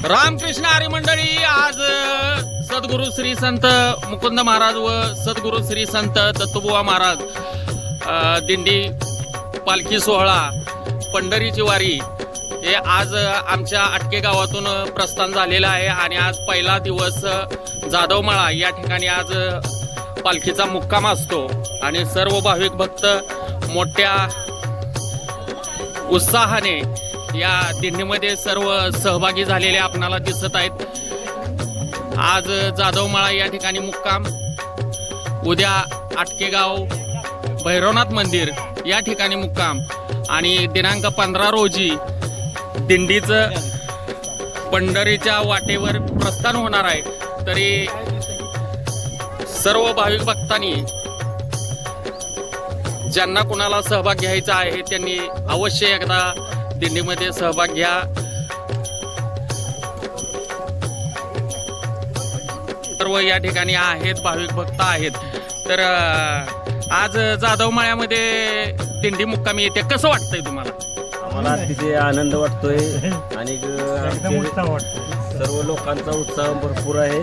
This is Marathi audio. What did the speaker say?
रामकृष्ण हरी मंडळी, आज सद्गुरु श्री संत मुकुंद महाराज व सद्गुरु श्री संत दत्तुबुवा महाराज दिंडी पालखी सोहळा पंढरीची वारी हे आज आमच्या आटके गावातून प्रस्थान झालेलं आहे आणि आज पहिला दिवस जाधवमाळा या ठिकाणी आज पालखीचा मुक्काम असतो आणि सर्व भाविक भक्त मोठ्या उत्साहाने या दिंडीमध्ये सर्व सहभागी झालेले आपणाला दिसत आहेत। आज जाधवमाळा या ठिकाणी मुक्काम, उद्या आटकेगाव भैरवनाथ मंदिर या ठिकाणी मुक्काम आणि दिनांक 15 रोजी दिंडीचं पंढरीच्या वाटेवर प्रस्थान होणार आहे। तरी सर्व भाविक भक्तांनी ज्यांना कुणाला सहभाग घ्यायचा आहे त्यांनी अवश्य एकदा दिंडीमध्ये सहभाग घ्या। सर्व या ठिकाणी आहेत, भाविक भक्त आहेत। तर आज जाधवमाळ्यामध्ये दिंडी मुक्कामी येते, कसं वाटतंय तुम्हाला? आम्हाला अतिशय आनंद वाटतोय आणि सर्व लोकांचा उत्साह भरपूर आहे।